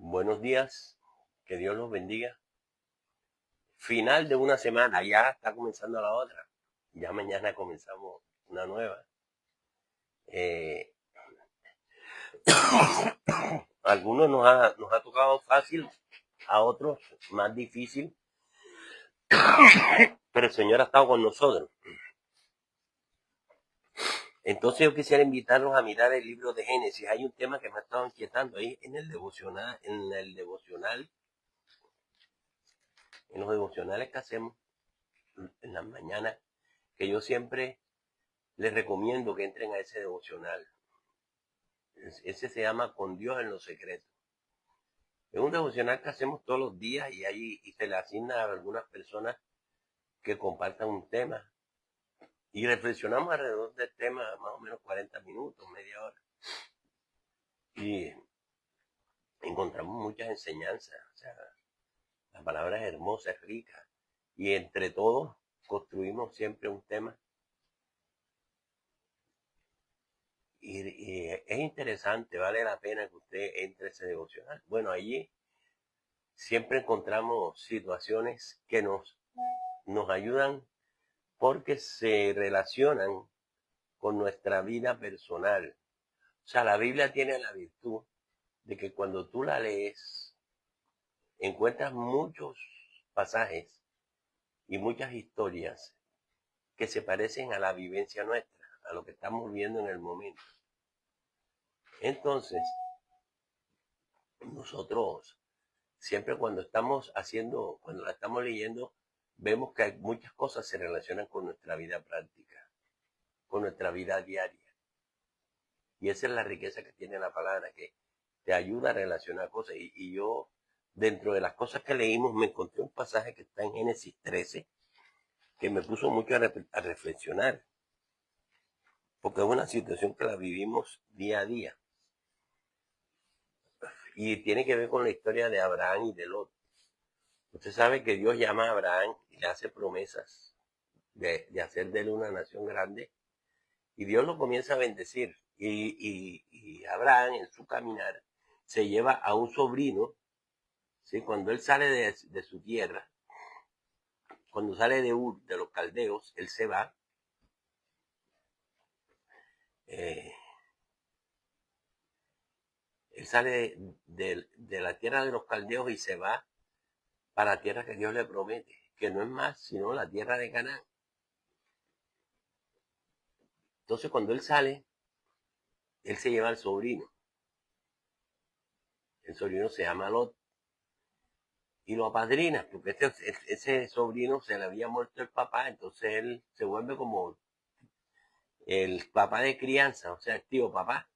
Buenos días, que Dios los bendiga. Final de una semana, ya está comenzando la otra. Ya mañana comenzamos una nueva. Eh, a algunos nos ha tocado fácil, a otros más difícil, pero el Señor ha estado con nosotros. Entonces yo quisiera invitarlos a mirar el libro de Génesis. Hay un tema que me ha estado inquietando ahí en los devocionales que hacemos en las mañanas, que yo siempre les recomiendo que entren a ese devocional. Ese se llama Con Dios en los secretos. Es un devocional que hacemos todos los días y se le asigna a algunas personas que compartan un tema. Y reflexionamos alrededor del tema más o menos 40 minutos, media hora. Y encontramos muchas enseñanzas. O sea, la palabra es hermosa, es rica. Y entre todos construimos siempre un tema. Y es interesante, vale la pena que usted entre a ese devocional. Bueno, allí siempre encontramos situaciones que nos ayudan porque se relacionan con nuestra vida personal. O sea, la Biblia tiene la virtud de que cuando tú la lees, encuentras muchos pasajes y muchas historias que se parecen a la vivencia nuestra, a lo que estamos viendo en el momento. Entonces, nosotros siempre cuando la estamos leyendo, vemos que hay muchas cosas que se relacionan con nuestra vida práctica, con nuestra vida diaria. Y esa es la riqueza que tiene la palabra, que te ayuda a relacionar cosas. Y yo, dentro de las cosas que leímos, me encontré un pasaje que está en Génesis 13, que me puso mucho a reflexionar, porque es una situación que la vivimos día a día. Y tiene que ver con la historia de Abraham y de Lot. Usted sabe que Dios llama a Abraham y le hace promesas de hacer de él una nación grande. Y Dios lo comienza a bendecir. Y Abraham, en su caminar, se lleva a un sobrino. ¿Sí? Cuando él sale de su tierra, cuando sale de Ur, de los caldeos, él se va. Eh, él sale de la tierra de los caldeos y se va para la tierra que Dios le promete, que no es más sino la tierra de Canaán. Entonces, cuando él sale, él se lleva al sobrino. El sobrino se llama Lot. Y lo apadrina, porque ese sobrino se le había muerto el papá, entonces él se vuelve como el papá de crianza, o sea, el tío papá.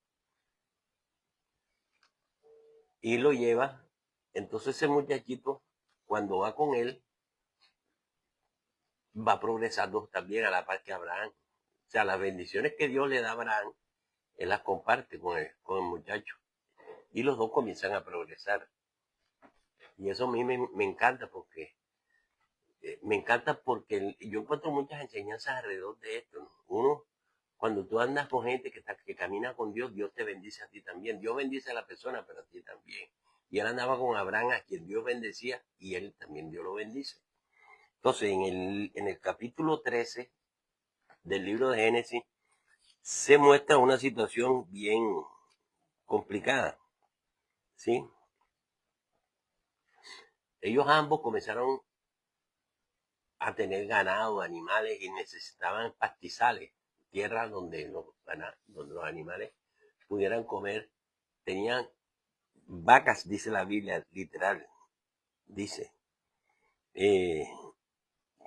Y lo lleva. Entonces ese muchachito, cuando va con él, va progresando también a la par que Abraham. O sea, las bendiciones que Dios le da a Abraham, él las comparte con el muchacho. Y los dos comienzan a progresar. Y eso a mí me encanta porque yo encuentro muchas enseñanzas alrededor de esto, ¿no? Uno, cuando tú andas con gente que camina con Dios, Dios te bendice a ti también. Dios bendice a la persona, pero a ti también. Y él andaba con Abraham, a quien Dios bendecía, y él también Dios lo bendice. Entonces, en el capítulo 13 del libro de Génesis, se muestra una situación bien complicada, ¿sí? Ellos ambos comenzaron a tener ganado, animales, y necesitaban pastizales, tierras donde los animales pudieran comer. Tenían vacas, dice la Biblia, literal, dice. Eh,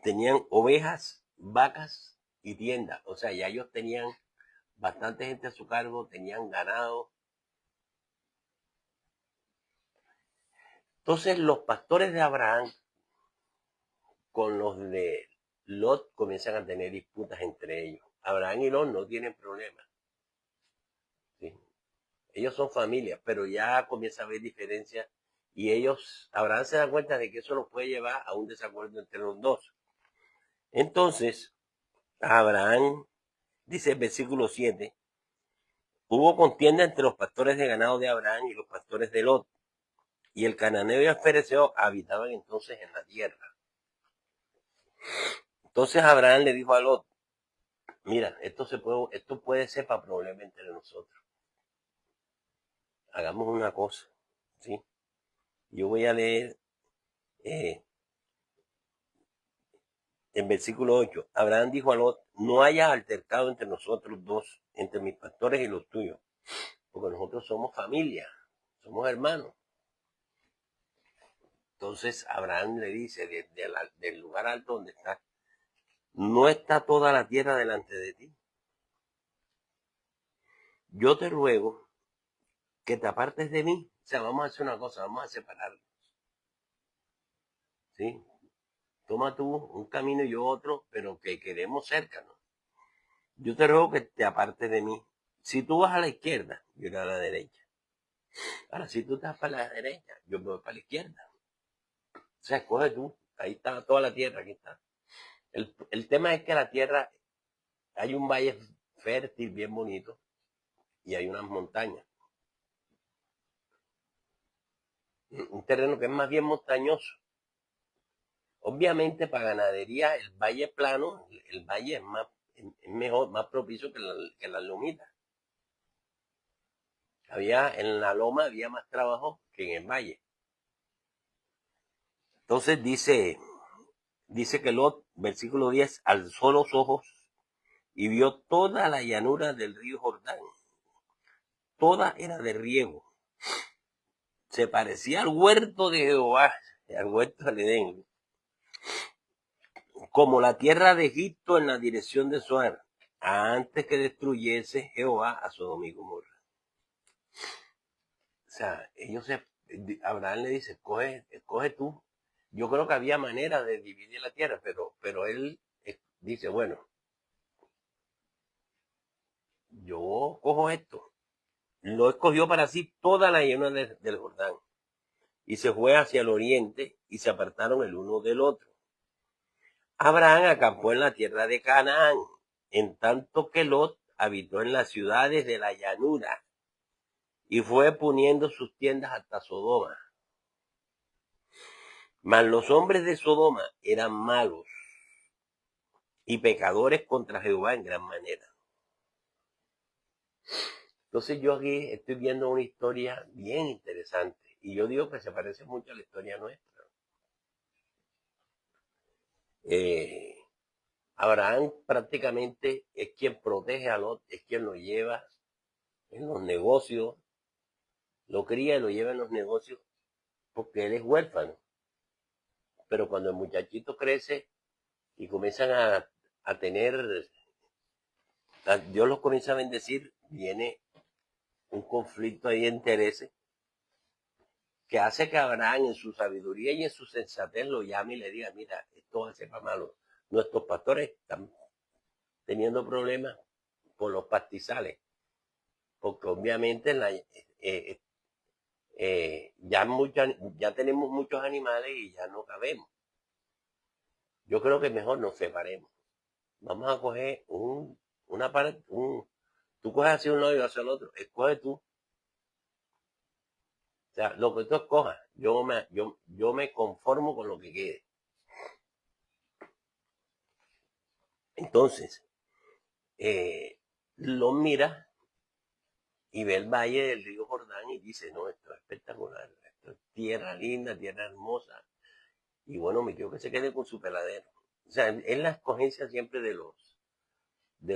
Tenían ovejas, vacas y tiendas. O sea, ya ellos tenían bastante gente a su cargo, tenían ganado. Entonces los pastores de Abraham con los de Lot comienzan a tener disputas entre ellos. Abraham y Lot no tienen problemas, ¿sí? Ellos son familia, pero ya comienza a haber diferencias y Abraham se da cuenta de que eso los puede llevar a un desacuerdo entre los dos. Entonces, Abraham, dice el versículo 7, hubo contienda entre los pastores de ganado de Abraham y los pastores de Lot. Y el cananeo y el fereceo habitaban entonces en la tierra. Entonces Abraham le dijo a Lot, mira, esto puede ser para problema entre nosotros. Hagamos una cosa, ¿sí? Yo voy a leer en versículo 8. Abraham dijo a Lot, no haya altercado entre nosotros dos, entre mis pastores y los tuyos, porque nosotros somos familia, somos hermanos. Entonces Abraham le dice, del lugar alto donde está, no está toda la tierra delante de ti. Yo te ruego que te apartes de mí. O sea, vamos a hacer una cosa, vamos a separarnos. ¿Sí? Toma tú un camino y yo otro, pero que quedemos cerca, ¿no? Yo te ruego que te apartes de mí. Si tú vas a la izquierda, yo iré a la derecha. Ahora, si tú estás para la derecha, yo me voy para la izquierda. O sea, escoge tú. Ahí está toda la tierra, aquí está. El tema es que la tierra, hay un valle fértil, bien bonito, y hay unas montañas. Un terreno que es más bien montañoso. Obviamente para ganadería el valle plano, el valle es mejor, más propicio que las lomitas. En la loma había más trabajo que en el valle. Entonces dice que Lot, versículo 10, alzó los ojos y vio toda la llanura del río Jordán. Toda era de riego. Se parecía al huerto de Jehová, al huerto del Edén, como la tierra de Egipto en la dirección de Zoar, antes que destruyese Jehová a Sodoma y Gomorra. O sea, Abraham le dice, escoge tú. Yo creo que había manera de dividir la tierra, pero él dice, bueno, yo cojo esto. Lo escogió para sí toda la llanura del Jordán. Y se fue hacia el oriente y se apartaron el uno del otro. Abraham acampó en la tierra de Canaán, en tanto que Lot habitó en las ciudades de la llanura y fue poniendo sus tiendas hasta Sodoma. Mas los hombres de Sodoma eran malos y pecadores contra Jehová en gran manera. Entonces yo aquí estoy viendo una historia bien interesante y yo digo que se parece mucho a la historia nuestra. Abraham prácticamente es quien protege a Lot, es quien lo lleva en los negocios, lo cría y lo lleva en los negocios porque él es huérfano. Pero cuando el muchachito crece y comienzan a tener, Dios los comienza a bendecir, viene un conflicto ahí de intereses que hace que Abraham en su sabiduría y en su sensatez lo llame y le diga, mira, esto va a ser para malo. Nuestros pastores están teniendo problemas por los pastizales, porque obviamente ya tenemos muchos animales y ya no cabemos. Yo creo que mejor nos separemos. Vamos a coger una parte, tú coges hacia un lado y yo hacia el otro, escoge tú. O sea, lo que tú escojas, yo me conformo con lo que quede. Entonces, lo mira y ve el valle del río Jordán y dice, no, esto es espectacular, esto es tierra linda, tierra hermosa. Y bueno, me quiero que se quede con su peladero. O sea, es la escogencia siempre de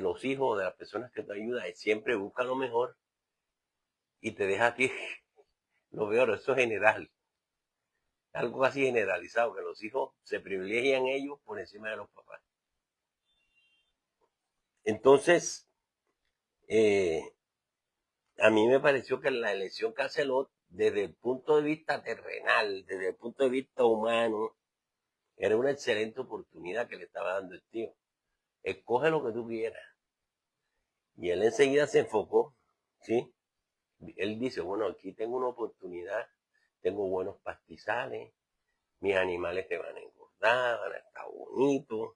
los hijos, de las personas que te ayudan, siempre busca lo mejor y te deja a ti lo peor. Eso es general, algo casi generalizado, que los hijos se privilegian ellos por encima de los papás. Entonces, a mí me pareció que la elección que hace Lot, desde el punto de vista terrenal, desde el punto de vista humano, era una excelente oportunidad que le estaba dando el tío. Escoge lo que tú quieras. Y él enseguida se enfocó, ¿sí? Él dice, bueno, aquí tengo una oportunidad, tengo buenos pastizales, mis animales te van a engordar, van a estar bonitos,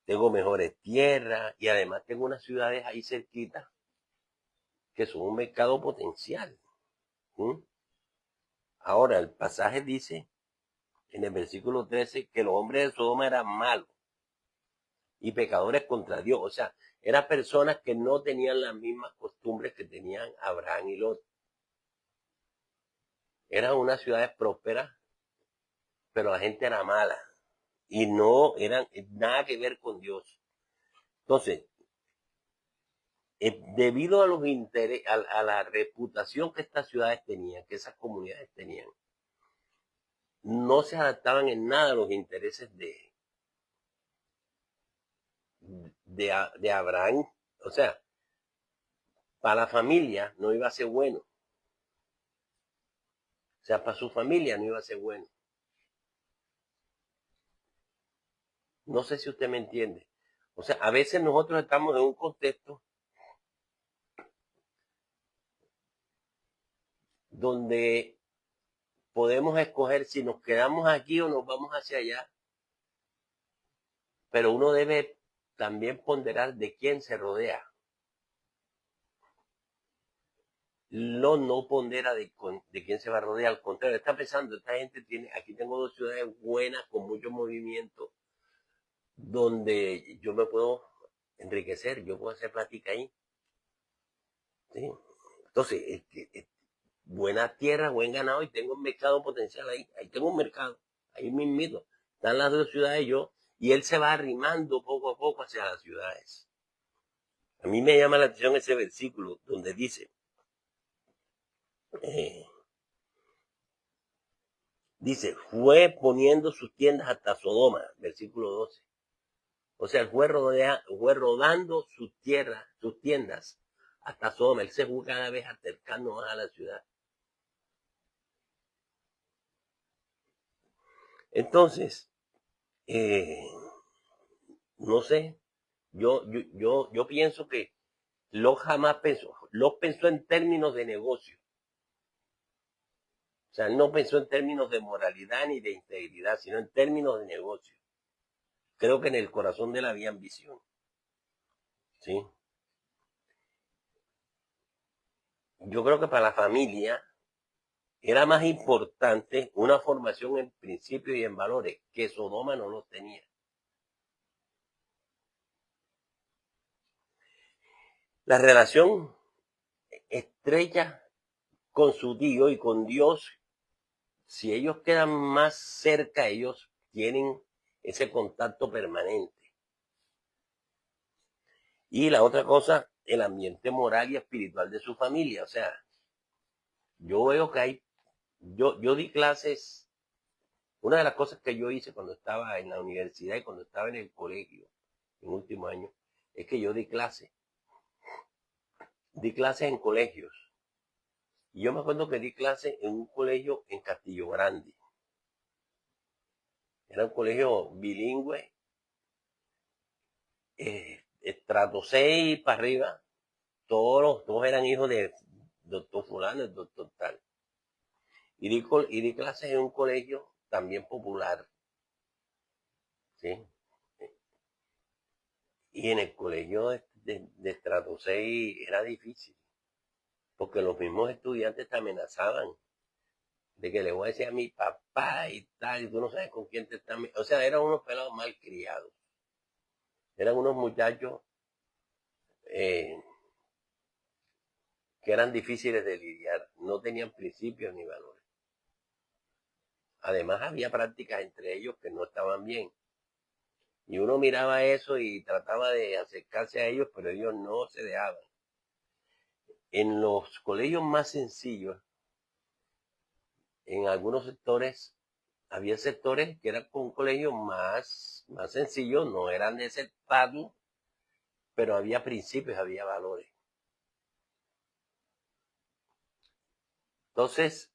tengo mejores tierras y además tengo unas ciudades ahí cerquitas que son un mercado potencial. ¿Sí? Ahora, el pasaje dice en el versículo 13 que los hombres de Sodoma eran malos y pecadores contra Dios. O sea, eran personas que no tenían las mismas costumbres que tenían Abraham y Lot. Eran unas ciudades prósperas, pero la gente era mala y no eran nada que ver con Dios. Entonces, debido a los intereses, a la reputación que estas ciudades tenían, que esas comunidades tenían, no se adaptaban en nada a los intereses de Abraham. O sea, para la familia no iba a ser bueno. O sea, para su familia no iba a ser bueno. No sé si usted me entiende. O sea, a veces nosotros estamos en un contexto donde podemos escoger si nos quedamos aquí o nos vamos hacia allá. Pero uno debe también ponderar de quién se rodea. No pondera de quién se va a rodear. Al contrario, está pensando, esta gente tiene, aquí tengo dos ciudades buenas con mucho movimiento, donde yo me puedo enriquecer, yo puedo hacer plática ahí. ¿Sí? Entonces, buena tierra, buen ganado y tengo un mercado potencial ahí. Ahí tengo un mercado, ahí mismito. Están las dos ciudades y él se va arrimando poco a poco hacia las ciudades. A mí me llama la atención ese versículo donde dice, fue poniendo sus tiendas hasta Sodoma, versículo 12. O sea, fue rodando sus tiendas hasta Sodoma. Él se fue cada vez acercando más a la ciudad. Entonces, no sé, yo pienso que Lot jamás pensó, Lot pensó en términos de negocio. O sea, él no pensó en términos de moralidad ni de integridad, sino en términos de negocio. Creo que en el corazón de él había ambición. ¿Sí? Yo creo que para la familia era más importante una formación en principios y en valores, que Sodoma no los tenía. La relación estrecha con su Dios y con Dios, si ellos quedan más cerca, ellos tienen ese contacto permanente. Y la otra cosa, el ambiente moral y espiritual de su familia. O sea, yo veo que yo di clases, una de las cosas que yo hice cuando estaba en la universidad y cuando estaba en el colegio, en último año, es que yo di clases en colegios. Y yo me acuerdo que di clases en un colegio en Castillo Grande. Era un colegio bilingüe, estrato 6 para arriba. Todos eran hijos de doctor fulano, el doctor tal. Y di clases en un colegio también popular. ¿Sí? Y en el colegio de estrato 6 era difícil, porque los mismos estudiantes te amenazaban de que le voy a decir a mi papá y tal, y tú no sabes con quién te están. O sea, eran unos pelados mal criados. Eran unos muchachos eh, que eran difíciles de lidiar, no tenían principios ni valores. Además, había prácticas entre ellos que no estaban bien. Y uno miraba eso y trataba de acercarse a ellos, pero ellos no se dejaban. En los colegios más sencillos, en algunos sectores, había sectores que eran con colegios más sencillos, no eran de ese estatus, pero había principios, había valores. Entonces,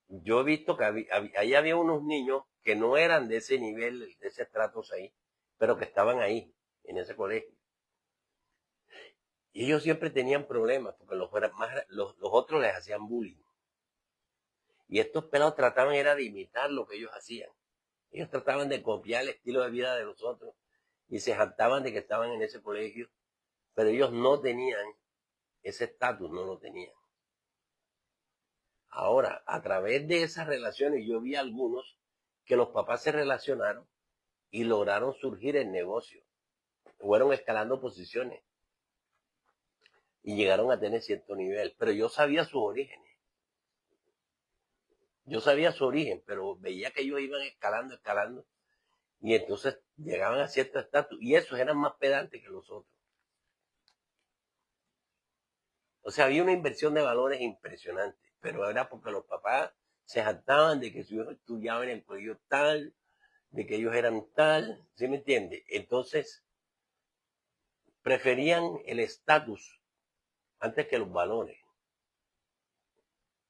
yo he visto que ahí había unos niños que no eran de ese nivel, de ese estrato ahí, pero que estaban ahí, en ese colegio. Y ellos siempre tenían problemas, porque los otros les hacían bullying. Y estos pelados trataban era de imitar lo que ellos hacían. Ellos trataban de copiar el estilo de vida de los otros y se jactaban de que estaban en ese colegio, pero ellos no tenían ese estatus, no lo tenían. Ahora, a través de esas relaciones, yo vi algunos que los papás se relacionaron y lograron surgir en negocio. Fueron escalando posiciones y llegaron a tener cierto nivel. Pero yo sabía sus orígenes. Yo sabía su origen, pero veía que ellos iban escalando, escalando. Y entonces llegaban a cierto estatus. Y esos eran más pedantes que los otros. O sea, había una inversión de valores impresionante. Pero era porque los papás se jactaban de que sus hijos estudiaban en el colegio tal, de que ellos eran tal. ¿Sí me entiende? Entonces, preferían el estatus antes que los valores.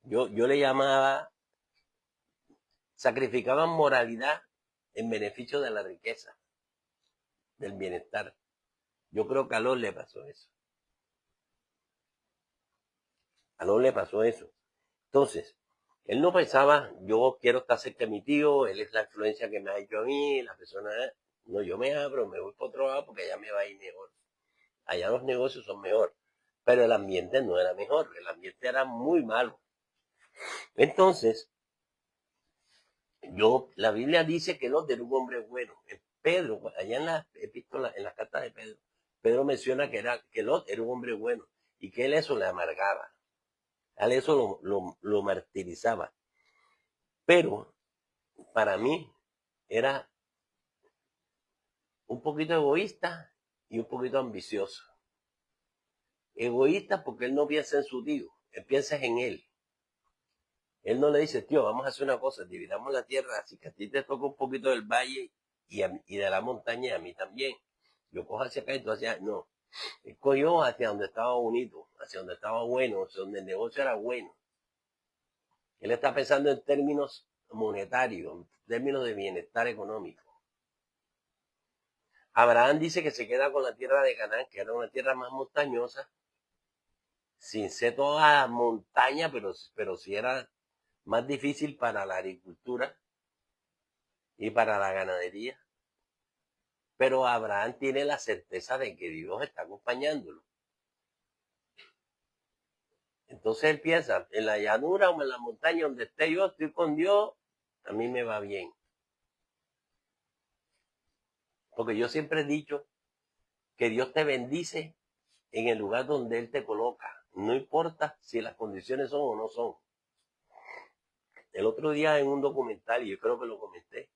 Yo le llamaba, sacrificaban moralidad en beneficio de la riqueza, del bienestar. Yo creo que a Lord le pasó eso. A Lord le pasó eso. Entonces, él no pensaba, yo quiero estar cerca de mi tío, él es la influencia que me ha hecho a mí, la persona, no, yo me abro, me voy por otro lado porque allá me va a ir mejor. Allá los negocios son mejor. Pero el ambiente no era mejor, el ambiente era muy malo. Entonces, la Biblia dice que Lot era un hombre bueno. Pedro, allá en la epístola, en las cartas de Pedro, Pedro menciona que Lot era un hombre bueno y que él eso le amargaba. A él eso lo martirizaba. Pero para mí era un poquito egoísta y un poquito ambicioso. Egoísta porque él no piensa en su tío, él piensa en él. Él no le dice, tío, vamos a hacer una cosa, dividamos la tierra, así que a ti te toca un poquito del valle y de la montaña y a mí también. Yo cojo hacia acá y tú hacia allá. No, él cogió hacia donde estaba bonito, hacia donde estaba bueno, hacia donde el negocio era bueno. Él está pensando en términos monetarios, en términos de bienestar económico. Abraham dice que se queda con la tierra de Canaán, que era una tierra más montañosa, sin ser toda montaña, pero sí era más difícil para la agricultura y para la ganadería. Pero Abraham tiene la certeza de que Dios está acompañándolo. Entonces él piensa, en la llanura o en la montaña donde esté yo, estoy con Dios, a mí me va bien. Porque yo siempre he dicho que Dios te bendice en el lugar donde Él te coloca. No importa si las condiciones son o no son. El otro día en un documental, y yo creo que lo comenté,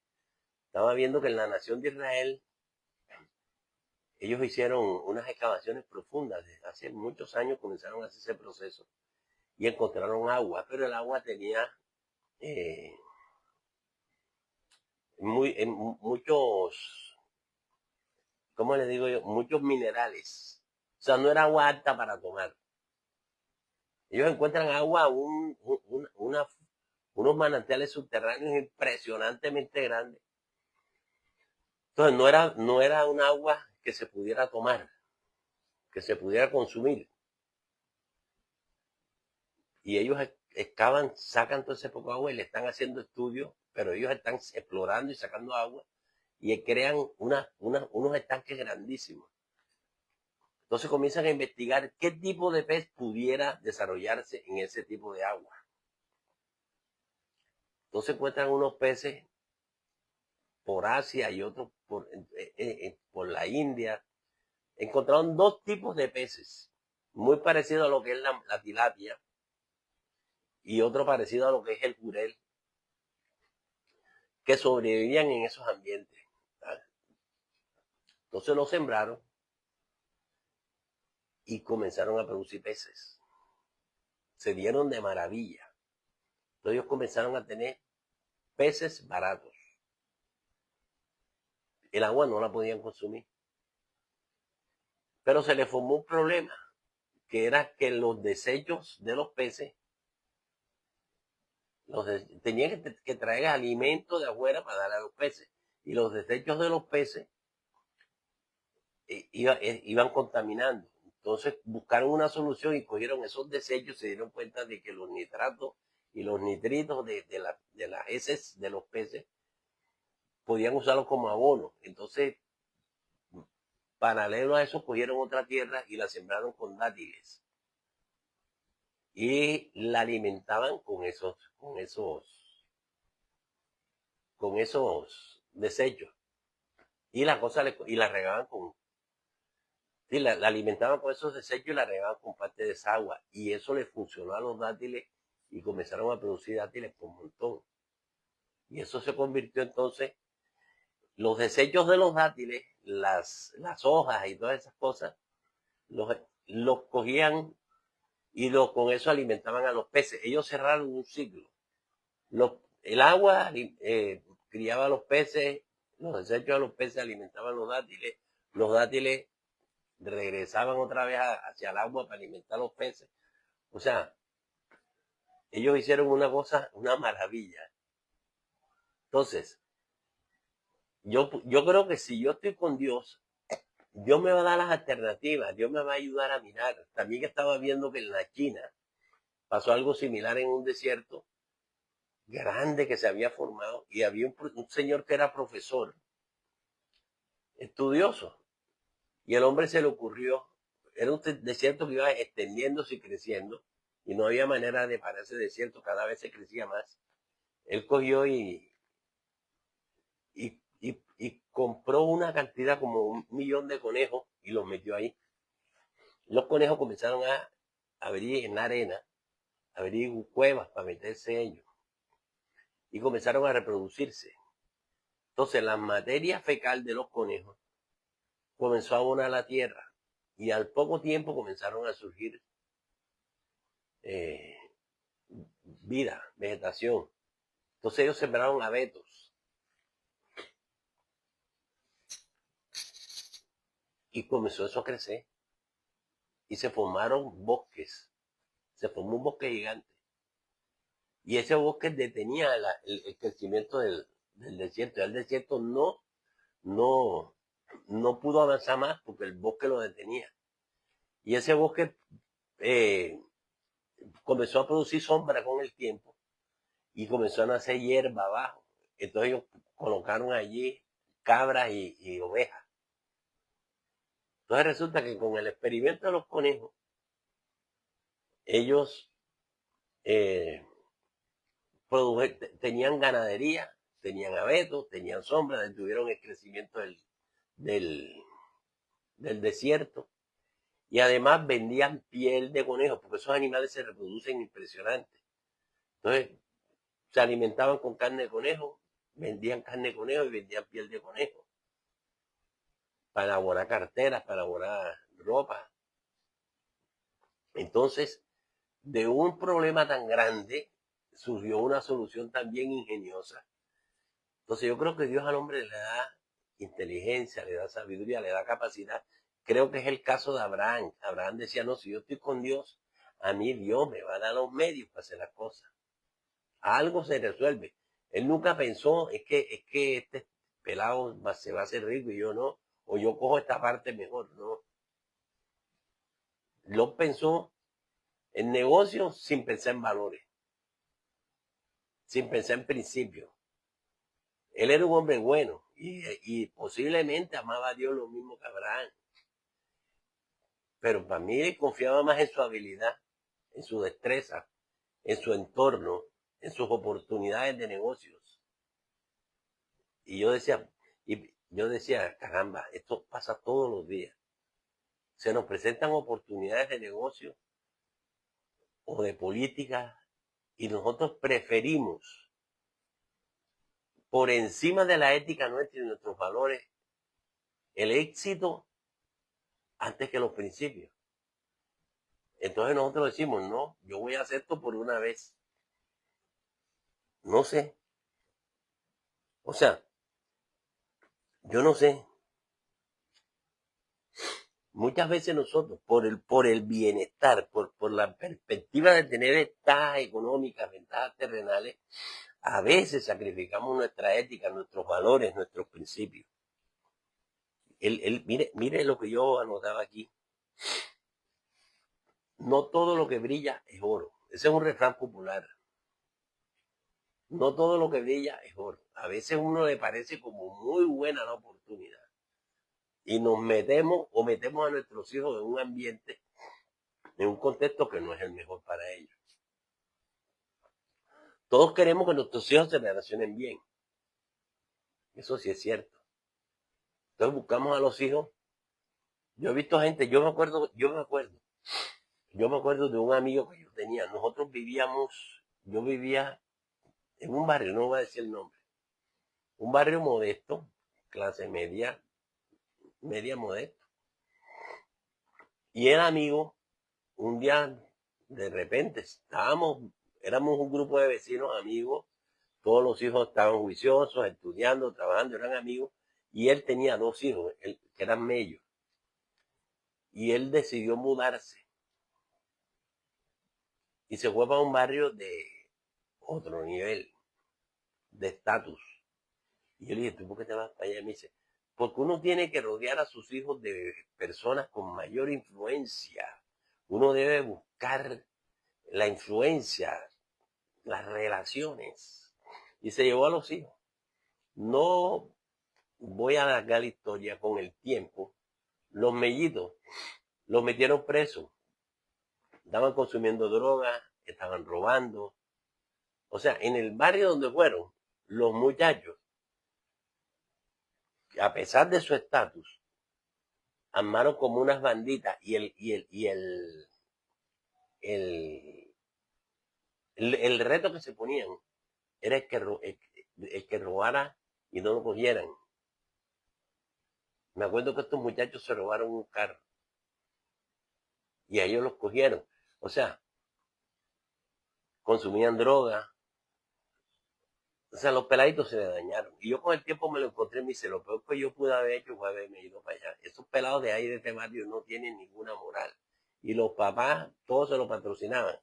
estaba viendo que en la nación de Israel ellos hicieron unas excavaciones profundas. Desde hace muchos años comenzaron a hacer ese proceso y encontraron agua, pero el agua tenía eh, muchos, ¿cómo le digo yo? Muchos minerales. O sea, no era agua alta para tomar. Ellos encuentran agua, unos manantiales subterráneos impresionantemente grandes. Entonces no era un agua que se pudiera tomar, que se pudiera consumir. Y ellos excavan, sacan todo ese poco agua y le están haciendo estudios, pero ellos están explorando y sacando agua y crean unos estanques grandísimos. Entonces comienzan a investigar qué tipo de pez pudiera desarrollarse en ese tipo de agua. Entonces encuentran unos peces por Asia y otros por la India. Encontraron dos tipos de peces, muy parecidos a lo que es la tilapia y otro parecido a lo que es el jurel, que sobrevivían en esos ambientes. Entonces los sembraron y comenzaron a producir peces. Se dieron de maravilla. Entonces ellos comenzaron a tener peces baratos. El agua no la podían consumir. Pero se les formó un problema, que era que los desechos de los peces, tenían que traer alimento de afuera para darle a los peces. Y los desechos de los peces iban contaminando. Entonces buscaron una solución y cogieron esos desechos y se dieron cuenta de que los nitratos y los nitritos de las heces de los peces podían usarlos como abono. Entonces, paralelo a eso, cogieron otra tierra y la sembraron con dátiles. y la alimentaban con esos desechos. Y la regaban sí, la alimentaban con esos desechos y la regaban con parte de esa agua. Y eso le funcionó a los dátiles y comenzaron a producir dátiles por un montón. Y eso se convirtió entonces, los desechos de los dátiles, las hojas y todas esas cosas, los cogían y con eso alimentaban a los peces. Ellos cerraron un ciclo. El agua criaba a los peces, los desechos de los peces alimentaban los dátiles regresaban otra vez hacia el agua para alimentar a los peces. O sea, ellos hicieron una cosa, una maravilla. Entonces, yo creo que si yo estoy con Dios, Dios me va a dar las alternativas, Dios me va a ayudar a mirar. También estaba viendo que en la China pasó algo similar en un desierto grande que se había formado y había un señor que era profesor, estudioso, y el hombre se le ocurrió, era un desierto que iba extendiéndose y creciendo, y no había manera de parar ese desierto, cada vez se crecía más. Él cogió y compró una cantidad como 1.000.000 de conejos y los metió ahí. Los conejos comenzaron a abrir en la arena, a abrir cuevas para meterse ellos, y comenzaron a reproducirse. Entonces la materia fecal de los conejos comenzó a abonar la tierra y al poco tiempo comenzaron a surgir vida, vegetación. Entonces ellos sembraron abetos y comenzó eso a crecer y se formaron bosques, se formó un bosque gigante y ese bosque detenía el crecimiento del desierto. Y el desierto no pudo avanzar más porque el bosque lo detenía. Y ese bosque comenzó a producir sombra con el tiempo y comenzó a nacer hierba abajo. Entonces ellos colocaron allí cabras y ovejas. Entonces resulta que con el experimento de los conejos, ellos tenían ganadería, tenían abetos, tenían sombra, detuvieron el crecimiento del desierto. Y además vendían piel de conejo, porque esos animales se reproducen impresionantes. Entonces, se alimentaban con carne de conejo, vendían carne de conejo y vendían piel de conejo. Para elaborar carteras, para elaborar ropa. Entonces, de un problema tan grande, surgió una solución también ingeniosa. Entonces, yo creo que Dios al hombre le da inteligencia, le da sabiduría, le da capacidad. Creo que es el caso de Abraham. Abraham decía, no, si yo estoy con Dios, a mí Dios me va a dar los medios para hacer las cosas. Algo se resuelve. Él nunca pensó, es que este pelado se va a hacer rico y yo no, o yo cojo esta parte mejor, no. Lot pensó en negocios sin pensar en valores, sin pensar en principios. Él era un hombre bueno y posiblemente amaba a Dios lo mismo que Abraham. Pero para mí confiaba más en su habilidad, en su destreza, en su entorno, en sus oportunidades de negocios. Y yo decía, caramba, esto pasa todos los días. Se nos presentan oportunidades de negocio o de política y nosotros preferimos, por encima de la ética nuestra y de nuestros valores, el éxito antes que los principios. Entonces nosotros decimos, no, yo voy a hacer esto por una vez. No sé. O sea, yo no sé. Muchas veces nosotros, por el bienestar, por la perspectiva de tener ventajas económicas, ventajas terrenales, a veces sacrificamos nuestra ética, nuestros valores, nuestros principios. Mire lo que yo anotaba aquí. No todo lo que brilla es oro. Ese es un refrán popular. No todo lo que brilla es oro. A veces uno le parece como muy buena la oportunidad. Y nos metemos a nuestros hijos en un ambiente en un contexto que no es el mejor para ellos. Todos queremos que nuestros hijos se relacionen bien. Eso sí es cierto. Entonces buscamos a los hijos. Yo he visto gente, yo me acuerdo de un amigo que yo tenía. Yo vivía en un barrio, no voy a decir el nombre, un barrio modesto, clase media, media modesto. Y el amigo, un día, de repente, éramos un grupo de vecinos, amigos, todos los hijos estaban juiciosos, estudiando, trabajando, eran amigos, y él tenía 2 hijos, que eran mellos. Y él decidió mudarse y se fue para un barrio de otro nivel de estatus. Y yo le dije, ¿tú por qué te vas para allá? Y me dice, porque uno tiene que rodear a sus hijos de personas con mayor influencia. Uno debe buscar la influencia, las relaciones. Y se llevó a los hijos. No voy a alargar la historia con el tiempo. Los mellitos los metieron presos. Estaban consumiendo drogas, estaban robando. O sea, en el barrio donde fueron, los muchachos, a pesar de su estatus, armaron como unas banditas y el reto que se ponían era el que robara y no lo cogieran. Me acuerdo que estos muchachos se robaron un carro y a ellos los cogieron. O sea, consumían droga. O sea, los peladitos se le dañaron. Y yo con el tiempo me lo encontré y me dice, lo peor que yo pude haber hecho fue haberme ido para allá. Esos pelados de ahí de este barrio no tienen ninguna moral. Y los papás, todos se lo patrocinaban.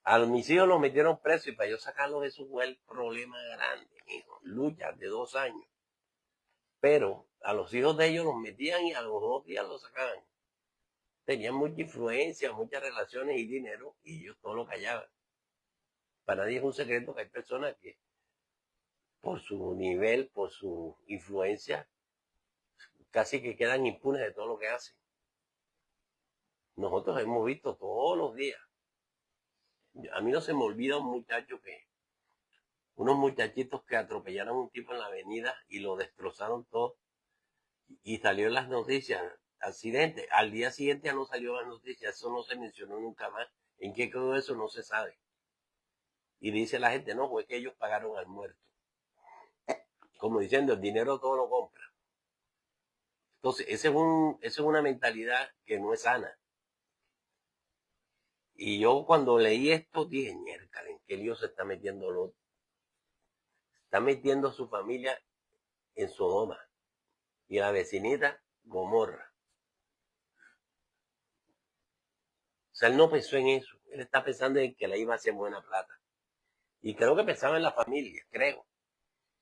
A mis hijos los metieron presos y para yo sacarlos eso fue el problema grande, hijo. Luchas de 2 años. Pero a los hijos de ellos los metían y a los 2 días los sacaban. Tenían mucha influencia, muchas relaciones y dinero y ellos todo lo callaban. Para nadie es un secreto que hay personas que por su nivel, por su influencia, casi que quedan impunes de todo lo que hacen. Nosotros hemos visto todos los días. A mí no se me olvida unos muchachitos que atropellaron a un tipo en la avenida y lo destrozaron todo y salió en las noticias, accidente. Al día siguiente ya no salió en las noticias, eso no se mencionó nunca más. ¿En qué quedó eso? No se sabe. Y dice la gente, no, fue que ellos pagaron al muerto. Como diciendo, el dinero todo lo compra. Entonces, esa es una mentalidad que no es sana. Y yo cuando leí esto dije, mierda, ¿en qué lío se está metiendo el otro? Está metiendo a su familia en Sodoma y a la vecinita Gomorra. O sea, él no pensó en eso. Él está pensando en que le iba a hacer buena plata. Y creo que pensaba en la familia, creo.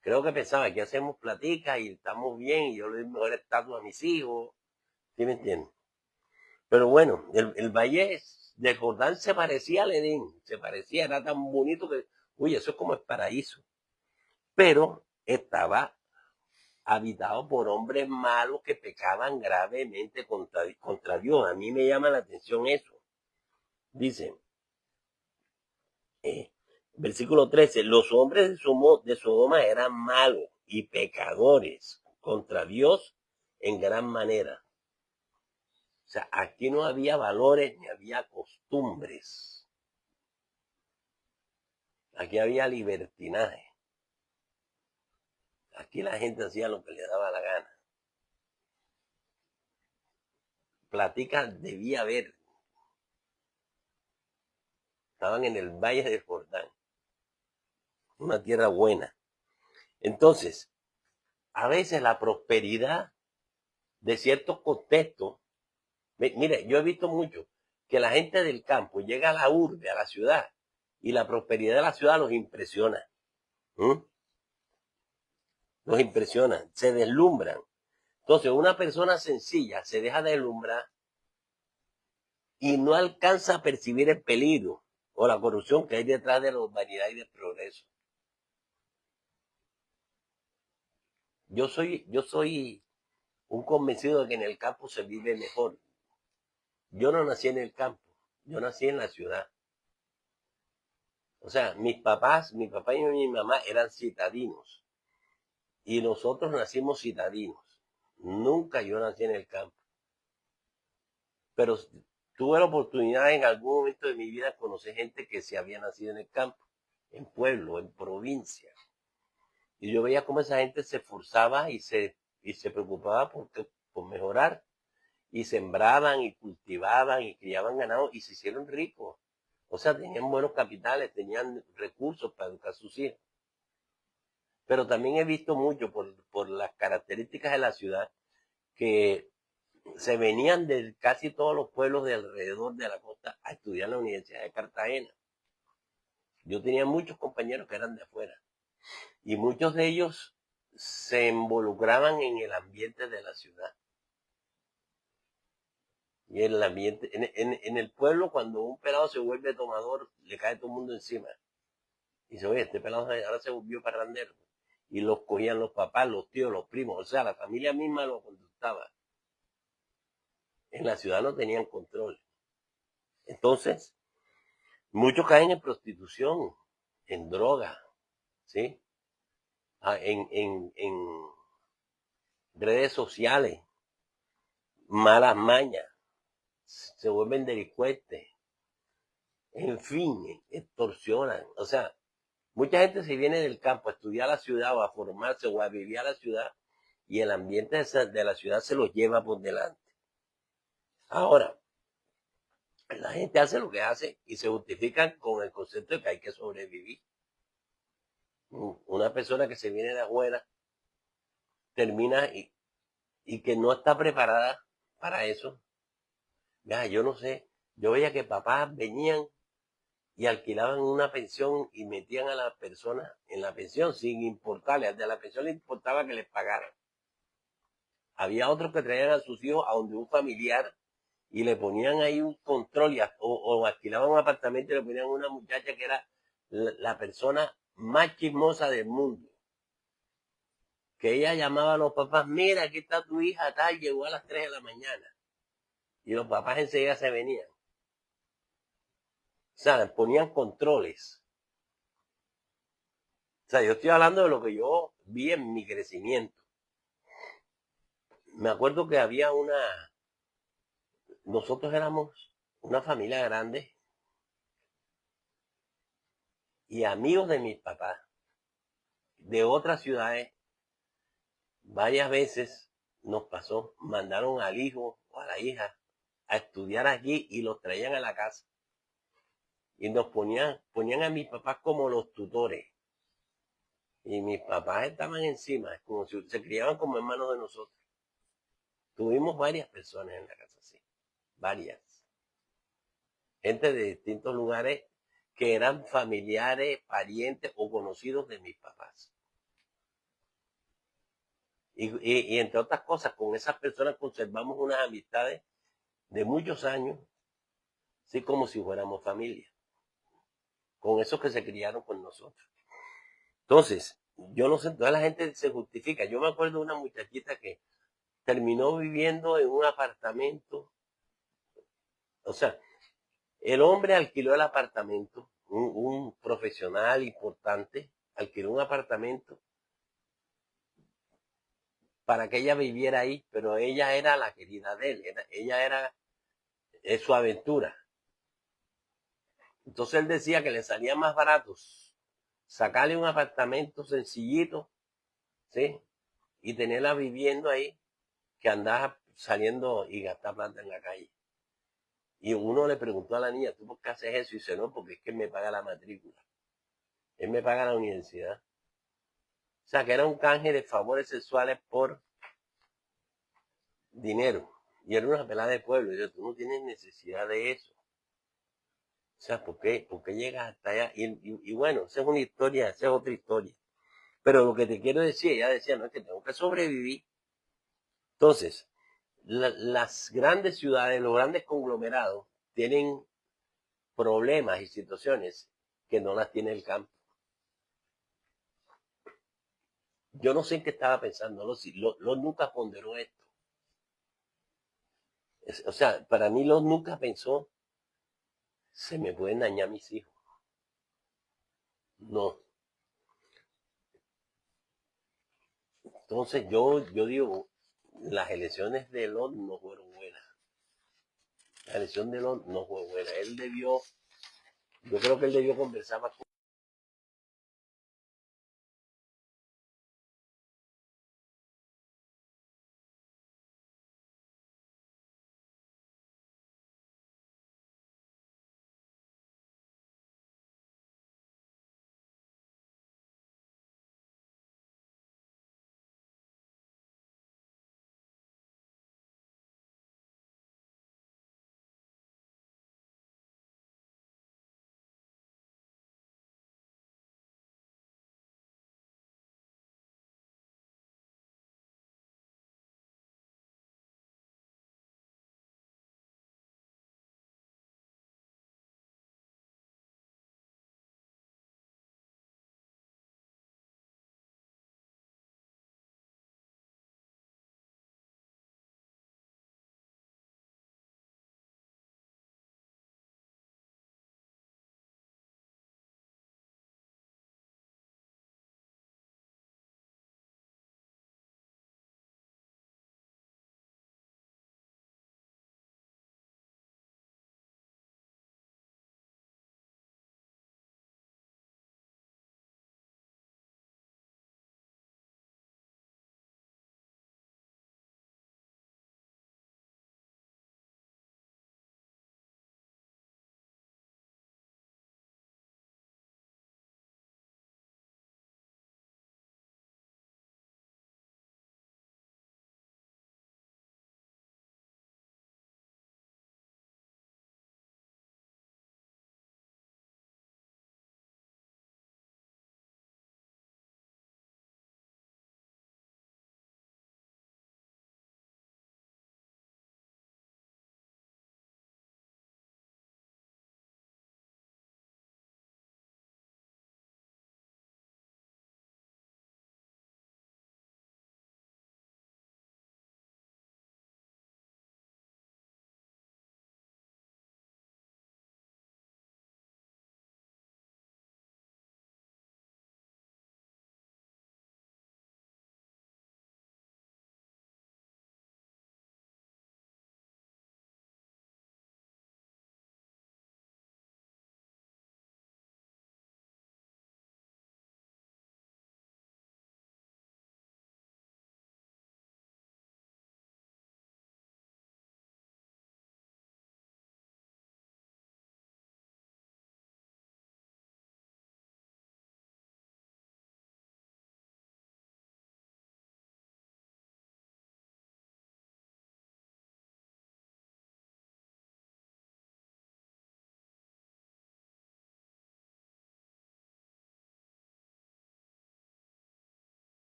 Creo que pensaba que hacemos platica y estamos bien y yo le doy mejor estatus a mis hijos. ¿Sí me entienden? Pero bueno, el Valle de Jordán se parecía al Edén. Se parecía, era tan bonito que, uy, eso es como el paraíso. Pero estaba habitado por hombres malos que pecaban gravemente contra Dios. A mí me llama la atención eso. Dice, versículo 13, los hombres de Sodoma eran malos y pecadores contra Dios en gran manera. O sea, aquí no había valores ni había costumbres. Aquí había libertinaje. Aquí la gente hacía lo que le daba la gana. Platica debía haber. Estaban en el Valle de Jordán. Una tierra buena. Entonces, a veces la prosperidad de ciertos contextos, mire, yo he visto mucho que la gente del campo llega a la urbe, a la ciudad, y la prosperidad de la ciudad los impresiona. Los impresiona, se deslumbran. Entonces, una persona sencilla se deja deslumbrar y no alcanza a percibir el peligro o la corrupción que hay detrás de la urbanidad y del progreso. Yo soy un convencido de que en el campo se vive mejor. Yo no nací en el campo, Yo nací en la ciudad. O sea, mi papá y mi mamá eran citadinos. Y nosotros nacimos citadinos. Nunca yo nací en el campo. Pero tuve la oportunidad en algún momento de mi vida de conocer gente que se había nacido en el campo, en pueblo, en provincia. Y yo veía cómo esa gente se esforzaba y se preocupaba por mejorar. Y sembraban y cultivaban y criaban ganado y se hicieron ricos. O sea, tenían buenos capitales, tenían recursos para educar a sus hijos. Pero también he visto mucho por las características de la ciudad que se venían de casi todos los pueblos de alrededor de la costa a estudiar en la Universidad de Cartagena. Yo tenía muchos compañeros que eran de afuera y muchos de ellos se involucraban en el ambiente de la ciudad. Y en el ambiente, en el pueblo, cuando un pelado se vuelve tomador, le cae todo el mundo encima. Y dice, oye, este pelado ahora se volvió parrandero. Y los cogían los papás, los tíos, los primos, o sea, la familia misma lo conductaba. En la ciudad no tenían control. Entonces, muchos caen en prostitución, en droga, ¿sí? En redes sociales, malas mañas, se vuelven delincuentes, en fin, extorsionan. O sea, mucha gente se viene del campo a estudiar a la ciudad o a formarse o a vivir a la ciudad y el ambiente de la ciudad se los lleva por delante. Ahora, la gente hace lo que hace y se justifican con el concepto de que hay que sobrevivir. Una persona que se viene de afuera termina y que no está preparada para eso. Ya, yo no sé, yo veía que papás venían y alquilaban una pensión y metían a las personas en la pensión sin importarles, de la pensión le importaba que les pagaran. Había otros que traían a sus hijos a donde un familiar y le ponían ahí un control o alquilaban un apartamento y le ponían a una muchacha que era la persona más chismosa del mundo. Que ella llamaba a los papás, mira, aquí está tu hija, tal, llegó a las 3 de la mañana. Y los papás enseguida se venían. O sea, ponían controles. O sea, yo estoy hablando de lo que yo vi en mi crecimiento. Me acuerdo que había nosotros éramos una familia grande y amigos de mis papás de otras ciudades, varias veces nos pasó, mandaron al hijo o a la hija a estudiar aquí y los traían a la casa. Y nos ponían a mis papás como los tutores. Y mis papás estaban encima, como si se criaban como hermanos de nosotros. Tuvimos varias personas en la casa así, varias. Gente de distintos lugares que eran familiares, parientes o conocidos de mis papás. Y entre otras cosas, con esas personas conservamos unas amistades de muchos años, así como si fuéramos familia, con esos que se criaron con nosotros. Entonces, yo no sé, toda la gente se justifica. Yo me acuerdo de una muchachita que terminó viviendo en un apartamento. O sea, el hombre alquiló el apartamento, un profesional importante, alquiló un apartamento para que ella viviera ahí, pero ella era la querida de él, ella era su aventura. Entonces él decía que le salía más barato sacarle un apartamento sencillito, ¿sí? Y tenerla viviendo ahí que andar saliendo y gastar plata en la calle. Y uno le preguntó a la niña, ¿tú por qué haces eso? Y dice, no, porque es que él me paga la matrícula. Él me paga la universidad. O sea, que era un canje de favores sexuales por dinero. Y era una pelada de pueblo. Y yo, tú no tienes necesidad de eso. O sea, ¿por qué llegas hasta allá? Y bueno, esa es una historia, esa es otra historia. Pero lo que te quiero decir, ella decía, no, es que tengo que sobrevivir. Entonces, las grandes ciudades, los grandes conglomerados, tienen problemas y situaciones que no las tiene el campo. Yo no sé en qué estaba pensando, los nunca ponderó esto. O sea, para mí los nunca pensó se me pueden dañar mis hijos. No. Entonces yo digo, las elecciones de Lot no fueron buenas. La elección de Lot no fue buena. Yo creo que él debió conversar más con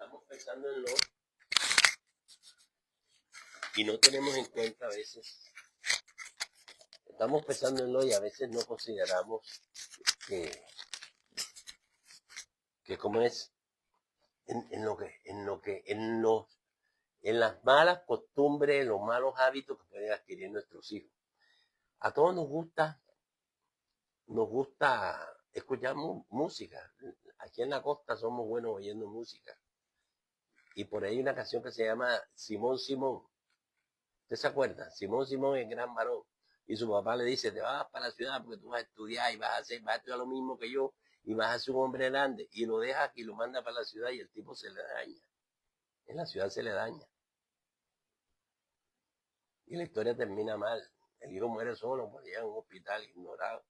estamos pensando en Lot y no tenemos en cuenta a veces, estamos pensando en Lot y a veces no consideramos que, que como es en las malas costumbres, en los malos hábitos que pueden adquirir nuestros hijos. A todos nos gusta escuchar música. Aquí en la costa somos buenos oyendo música. Y por ahí hay una canción que se llama Simón Simón. ¿Usted se acuerda? Simón Simón es gran varón. Y su papá le dice, te vas para la ciudad porque tú vas a estudiar y vas a estudiar lo mismo que yo y vas a ser un hombre grande. Y lo deja aquí, lo manda para la ciudad y el tipo se le daña. En la ciudad se le daña. Y la historia termina mal. El hijo muere solo, por allá en un hospital ignorado,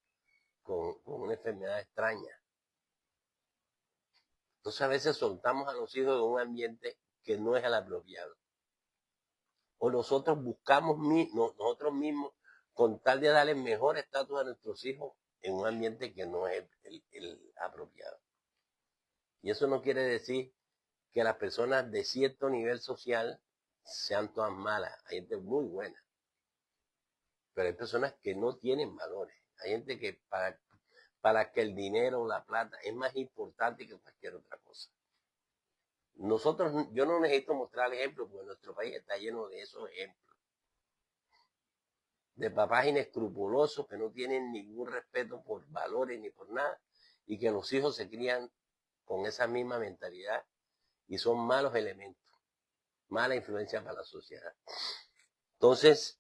con una enfermedad extraña. Entonces a veces soltamos a los hijos de un ambiente que no es el apropiado. O nosotros buscamos nosotros mismos con tal de darle mejor estatus a nuestros hijos en un ambiente que no es el apropiado. Y eso no quiere decir que las personas de cierto nivel social sean todas malas. Hay gente muy buena. Pero hay personas que no tienen valores. Hay gente que para que el dinero, la plata, es más importante que cualquier otra cosa. Yo no necesito mostrar ejemplos, porque nuestro país está lleno de esos ejemplos. De papás inescrupulosos que no tienen ningún respeto por valores ni por nada, y que los hijos se crían con esa misma mentalidad y son malos elementos, mala influencia para la sociedad. Entonces,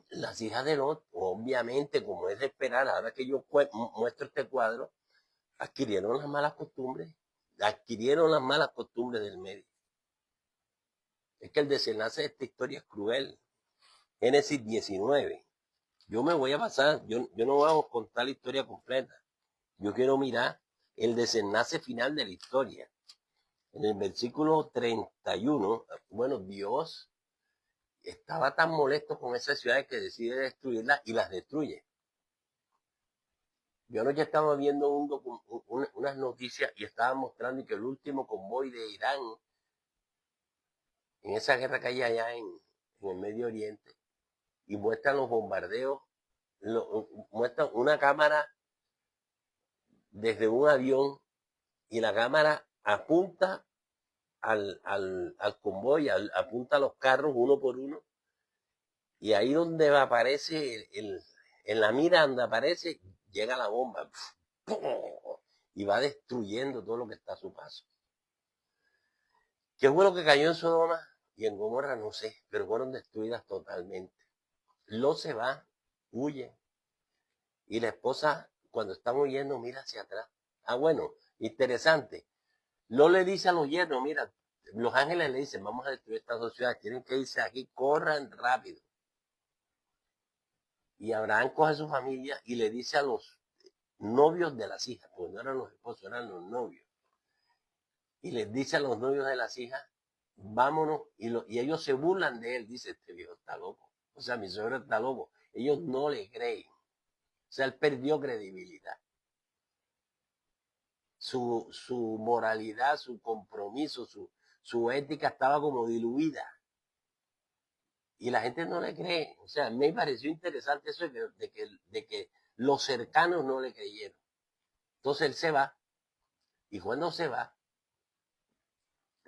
las hijas de Lot, obviamente, como es de esperar, ahora que yo muestro este cuadro, adquirieron las malas costumbres del medio. Es que el desenlace de esta historia es cruel. Génesis 19. Yo me voy a pasar, yo no voy a contar la historia completa. Yo quiero mirar el desenlace final de la historia. En el versículo 31, bueno, Dios estaba tan molesto con esas ciudades que decide destruirlas y las destruye. Yo anoche estaba viendo unas noticias y estaban mostrando que el último convoy de Irán, en esa guerra que hay allá en el Medio Oriente, y muestran los bombardeos, muestran una cámara desde un avión y la cámara apunta al convoy, apunta a los carros uno por uno, y ahí donde aparece, en la mira donde aparece, llega la bomba y va destruyendo todo lo que está a su paso. ¿Qué fue lo que cayó en Sodoma y en Gomorra? No sé, pero fueron destruidas totalmente. Lot se va, huye, y la esposa, cuando están huyendo, mira hacia atrás. Ah, bueno, interesante. Lot le dice a los yernos, mira, los ángeles le dicen, vamos a destruir estas dos ciudades, tienen que irse aquí, corran rápido. Y Abraham coge a su familia y le dice a los novios de las hijas, porque no eran los esposos, eran los novios. Y les dice a los novios de las hijas, vámonos, y ellos se burlan de él, dice, este viejo está loco. O sea, mi suegro está loco. Ellos no le creen. O sea, él perdió credibilidad. Su moralidad, su compromiso, su ética estaba como diluida. Y la gente no le cree. O sea, me pareció interesante eso de que los cercanos no le creyeron. Entonces él se va. Y cuando se va,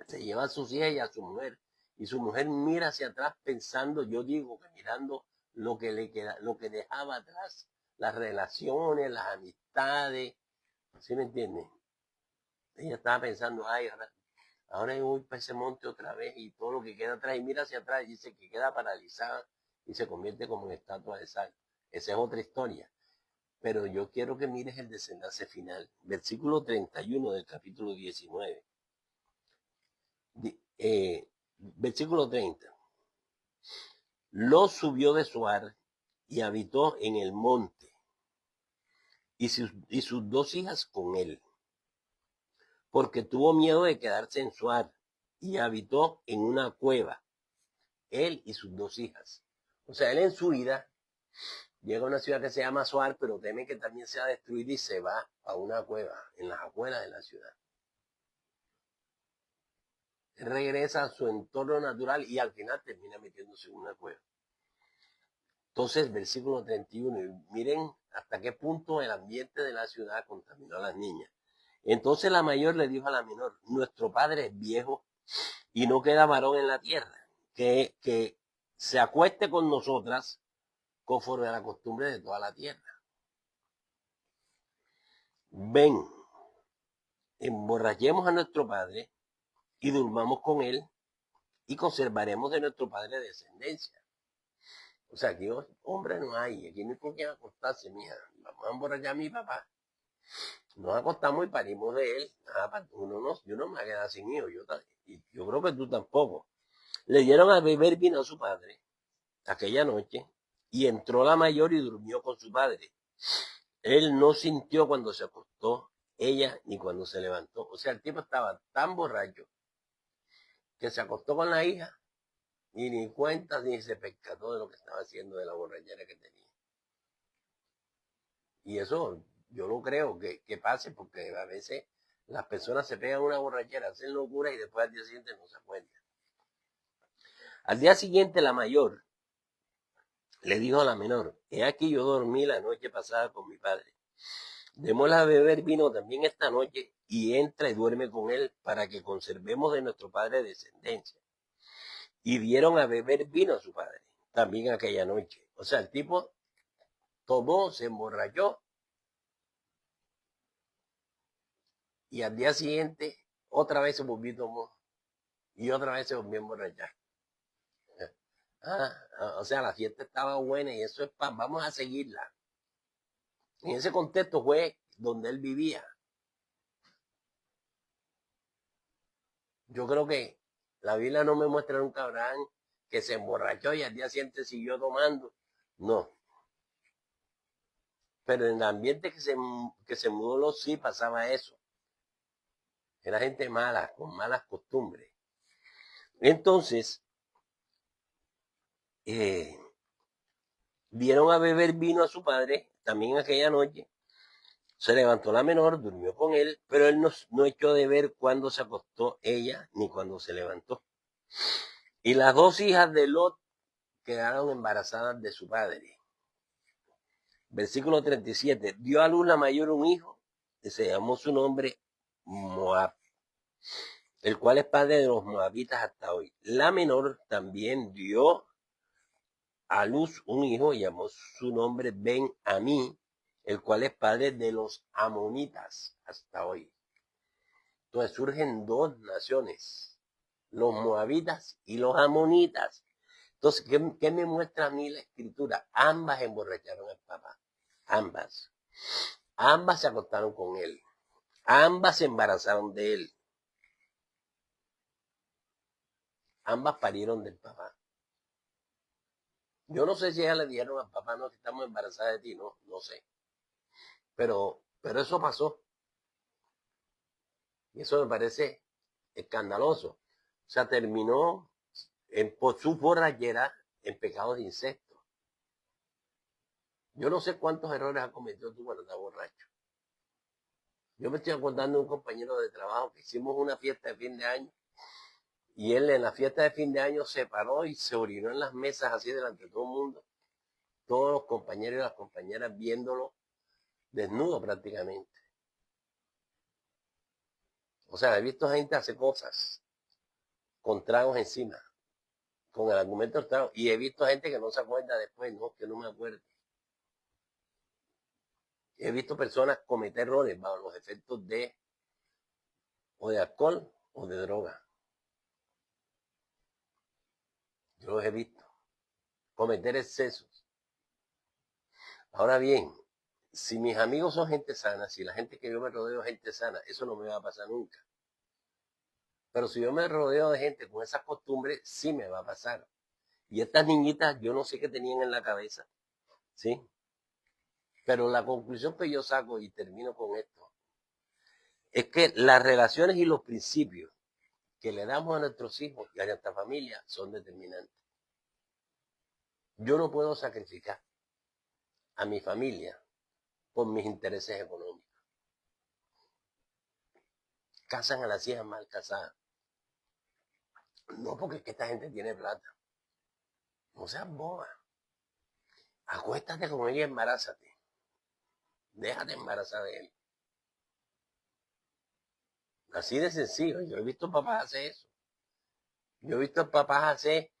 se lleva a sus hijas y a su mujer. Y su mujer mira hacia atrás pensando, yo digo que mirando lo que le queda, lo que dejaba atrás, las relaciones, las amistades. ¿Sí me entienden? Ella estaba pensando, ay, ahora yo voy para ese monte otra vez y todo lo que queda atrás, y mira hacia atrás y dice que queda paralizada y se convierte como en estatua de sal. Esa es otra historia. Pero yo quiero que mires el desenlace final. Versículo 31 del capítulo 19. Versículo 30. Lot subió de Zoar y habitó en el monte, y sus dos hjas con él, porque tuvo miedo de quedarse en Zoar, y habitó en una cueva, él y sus dos hijas. O sea, él en su vida llega a una ciudad que se llama Zoar, pero teme que también sea destruida y se va a una cueva en las afueras de la ciudad. Él regresa a su entorno natural y al final termina metiéndose en una cueva. Entonces, versículo 31, miren hasta qué punto el ambiente de la ciudad contaminó a las niñas. Entonces la mayor le dijo a la menor, nuestro padre es viejo y no queda varón en la tierra, que se acueste con nosotras conforme a la costumbre de toda la tierra. Ven, emborrachemos a nuestro padre y durmamos con él y conservaremos de nuestro padre descendencia. O sea, aquí hombre no hay, aquí no hay con quién acostarse, mija. Vamos a emborrachar a mi papá. Nos acostamos y parimos de él. Yo no me voy a quedar sin hijo. Yo creo que tú tampoco. Le dieron a beber vino a su padre aquella noche y entró la mayor y durmió con su padre. Él no sintió cuando se acostó ella ni cuando se levantó. O sea, el tipo estaba tan borracho que se acostó con la hija y ni cuenta ni se percató de lo que estaba haciendo, de la borrachera que tenía. Y eso yo no creo que pase, porque a veces las personas se pegan una borrachera, hacen locura y después al día siguiente no se acuerdan. Al día siguiente la mayor le dijo a la menor, he aquí yo dormí la noche pasada con mi padre Démosle a beber vino también esta noche y entra y duerme con él para que conservemos de nuestro padre descendencia. Y dieron a beber vino a su padre también aquella noche. O sea, el tipo tomó, se emborrachó y al día siguiente otra vez se volvió y tomó y otra vez se volvió a emborrachar. O sea, la fiesta estaba buena y eso es vamos a seguirla. En ese contexto fue donde él vivía. Yo creo que la Biblia no me muestra nunca a Abraham que se emborrachó y al día siguiente siguió tomando. No. Pero en el ambiente que se mudó sí pasaba eso. Era gente mala, con malas costumbres. Entonces, dieron a beber vino a su padre también aquella noche. Se levantó la menor, durmió con él, pero él no echó de ver cuándo se acostó ella ni cuándo se levantó. Y las dos hijas de Lot quedaron embarazadas de su padre. Versículo 37. Dio a luz la mayor un hijo, que se llamó su nombre Moab, el cual es padre de los moabitas hasta hoy. La menor también dio a luz un hijo y llamó su nombre Ben-Amí, el cual es padre de los amonitas hasta hoy. Entonces surgen dos naciones, los moabitas y los amonitas. Entonces, ¿qué me muestra a mí la escritura? Ambas emborracharon al papá. Ambas. Ambas se acostaron con él. Ambas se embarazaron de él. Ambas parieron del papá. Yo no sé si ellas le dijeron al papá, no, que estamos embarazadas de ti, no sé. Pero eso pasó. Y eso me parece escandaloso. O sea, terminó por su borrachera en pecados de incesto. Yo no sé cuántos errores ha cometido tú cuando estás borracho. Yo me estoy acordando de un compañero de trabajo que hicimos una fiesta de fin de año y él en la fiesta de fin de año se paró y se orinó en las mesas así delante de todo el mundo. Todos los compañeros y las compañeras viéndolo desnudo prácticamente. O sea, he visto gente hacer cosas con tragos encima, con el argumento del trago, y he visto gente que no se acuerda después, no, que no me acuerdo. He visto personas cometer errores bajo los efectos o de alcohol o de droga. Yo los he visto cometer excesos. Ahora bien, si mis amigos son gente sana, si la gente que yo me rodeo es gente sana, eso no me va a pasar nunca. Pero si yo me rodeo de gente con esas costumbres, sí me va a pasar. Y estas niñitas, yo no sé qué tenían en la cabeza, ¿sí? Pero la conclusión que yo saco, y termino con esto, es que las relaciones y los principios que le damos a nuestros hijos y a nuestra familia son determinantes. Yo no puedo sacrificar a mi familia por mis intereses económicos. Casan a las hijas mal casadas. No, porque es que esta gente tiene plata. No seas boba. Acuéstate con ella y embarázate. Déjate embarazar de él. Así de sencillo. Yo he visto papás hacer eso. Yo he visto papás hacer,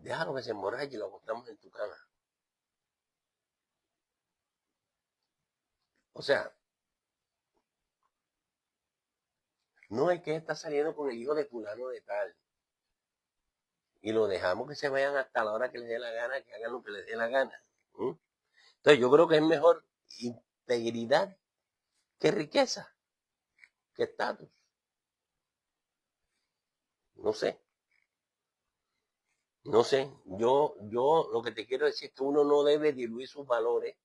déjalo que se emborrache y lo acostamos en tu cama. O sea, no es que está saliendo con el hijo de fulano de tal. Y lo dejamos que se vayan hasta la hora que les dé la gana, que hagan lo que les dé la gana. Entonces yo creo que es mejor integridad que riqueza, que estatus. No sé. No sé, yo lo que te quiero decir es que uno no debe diluir sus valores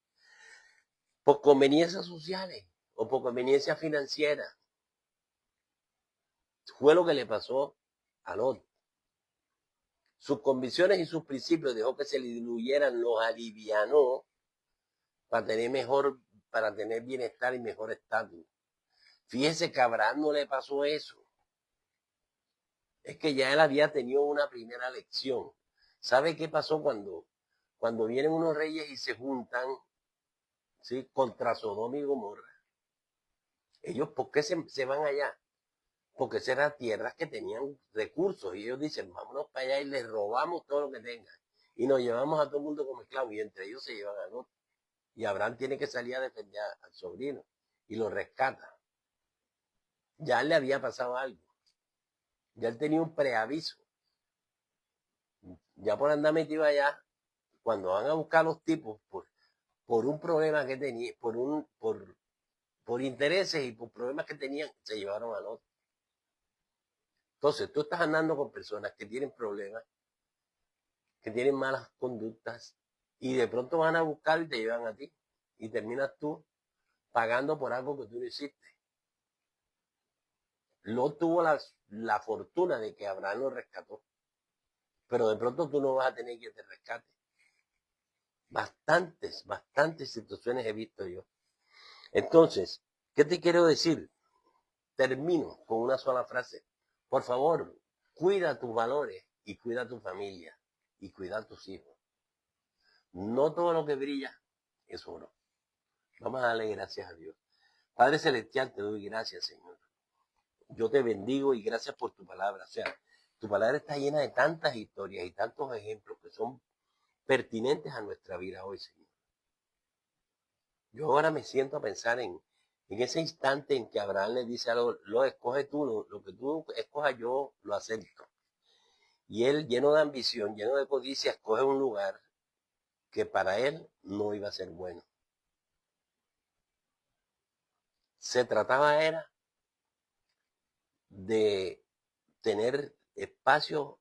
por conveniencias sociales o por conveniencias financieras. Fue lo que le pasó a Lot. Sus convicciones y sus principios dejó que se le diluyeran, los alivianó para tener bienestar y mejor estatus. Fíjese que a Abraham no le pasó eso. Es que ya él había tenido una primera lección. ¿Sabe qué pasó cuando vienen unos reyes y se juntan? ¿sí? Contra Sodoma y Gomorra. Ellos, ¿por qué se van allá? Porque esas eran tierras que tenían recursos y ellos dicen, vámonos para allá y les robamos todo lo que tengan. Y nos llevamos a todo el mundo como esclavos y entre ellos se llevan a Lot. Y Abraham tiene que salir a defender al sobrino y lo rescata. Ya le había pasado algo. Ya él tenía un preaviso. Ya por andar metido allá, cuando van a buscar a los tipos por un problema que tenía, por intereses y por problemas que tenían, se llevaron al otro. Entonces, tú estás andando con personas que tienen problemas, que tienen malas conductas, y de pronto van a buscar y te llevan a ti. Y terminas tú pagando por algo que tú no hiciste. Lot tuvo la fortuna de que Abraham lo rescató. Pero de pronto tú no vas a tener quien te rescate. Bastantes situaciones he visto yo. Entonces, ¿qué te quiero decir? Termino con una sola frase. Por favor, cuida tus valores y cuida tu familia y cuida a tus hijos. No todo lo que brilla es oro. Vamos a darle gracias a Dios. Padre Celestial, te doy gracias, Señor. Yo te bendigo y gracias por tu palabra. O sea, tu palabra está llena de tantas historias y tantos ejemplos que son pertinentes a nuestra vida hoy, Señor. Yo ahora me siento a pensar en ese instante en que Abraham le dice a lo escoge tú, lo que tú escojas yo lo acepto. Y él, lleno de ambición, lleno de codicia, escoge un lugar que para él no iba a ser bueno. Se trataba era de tener espacio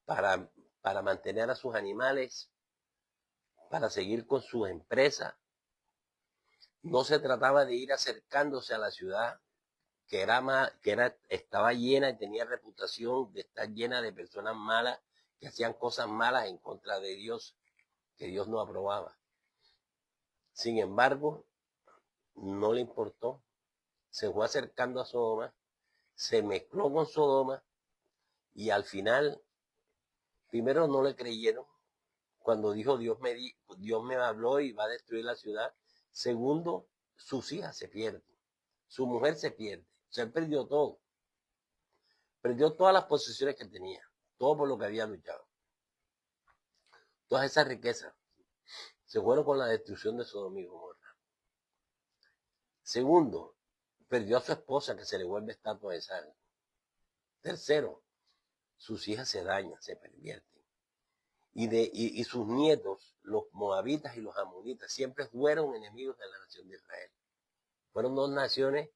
para, para mantener a sus animales, para seguir con su empresa. No se trataba de ir acercándose a la ciudad estaba llena y tenía reputación de estar llena de personas malas que hacían cosas malas en contra de Dios, que Dios no aprobaba. Sin embargo, no le importó. Se fue acercando a Sodoma, se mezcló con Sodoma y al final, primero no le creyeron cuando dijo Dios me habló y va a destruir la ciudad. Segundo, sus hijas se pierden, su mujer se pierde, se perdió todo. Perdió todas las posesiones que tenía, todo por lo que había luchado. Todas esas riquezas se fueron con la destrucción de Sodoma y Gomorra. Segundo, perdió a su esposa que se le vuelve estatua de sal. Tercero, sus hijas se dañan, se pervierten. Y sus nietos, los moabitas y los amonitas, siempre fueron enemigos de la nación de Israel. Fueron dos naciones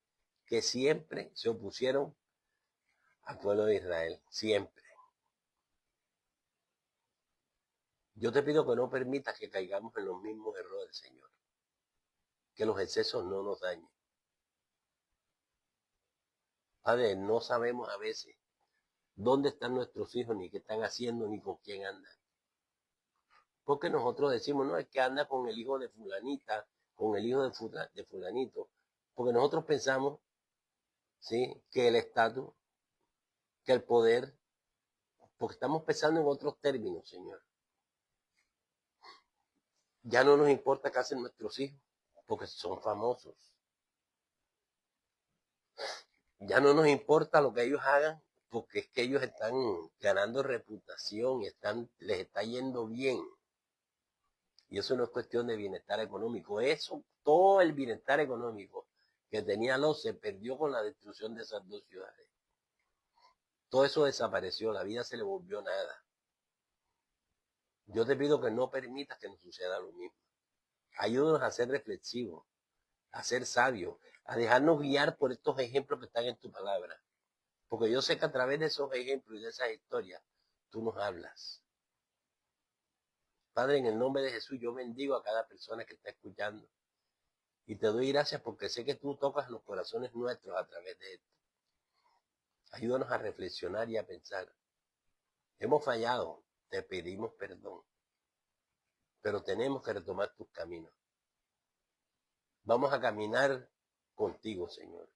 que siempre se opusieron al pueblo de Israel, siempre. Yo te pido que no permitas que caigamos en los mismos errores, Señor. Que los excesos no nos dañen. Padre, no sabemos a veces dónde están nuestros hijos, ni qué están haciendo, ni con quién andan. Porque nosotros decimos, no, es que anda con el hijo de fulanita, con el hijo de fulanito. Porque nosotros pensamos, ¿sí?, que el estatus, que el poder, porque estamos pensando en otros términos, Señor. Ya no nos importa qué hacen nuestros hijos, porque son famosos. Ya no nos importa lo que ellos hagan, porque es que ellos están ganando reputación y les está yendo bien. Y eso no es cuestión de bienestar económico. Eso, todo el bienestar económico que tenía Lot se perdió con la destrucción de esas dos ciudades. Todo eso desapareció, la vida se le volvió nada. Yo te pido que no permitas que nos suceda lo mismo. Ayúdanos a ser reflexivos, a ser sabios, a dejarnos guiar por estos ejemplos que están en tu palabra. Porque yo sé que a través de esos ejemplos y de esas historias, tú nos hablas. Padre, en el nombre de Jesús, yo bendigo a cada persona que está escuchando. Y te doy gracias porque sé que tú tocas los corazones nuestros a través de esto. Ayúdanos a reflexionar y a pensar. Hemos fallado, te pedimos perdón. Pero tenemos que retomar tus caminos. Vamos a caminar contigo, Señor.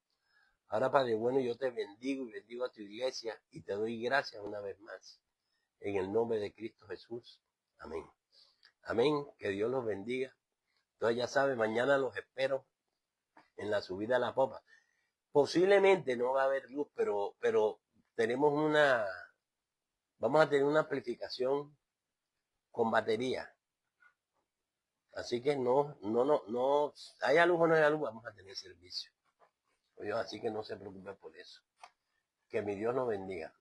Ahora, Padre bueno, yo te bendigo y bendigo a tu iglesia y te doy gracias una vez más. En el nombre de Cristo Jesús. Amén. Amén. Que Dios los bendiga. Entonces ya sabe, mañana los espero en la subida a la popa. Posiblemente no va a haber luz, pero tenemos vamos a tener una amplificación con batería. Así que no, haya luz o no haya luz, vamos a tener servicio. Así que no se preocupe por eso. Que mi Dios nos bendiga.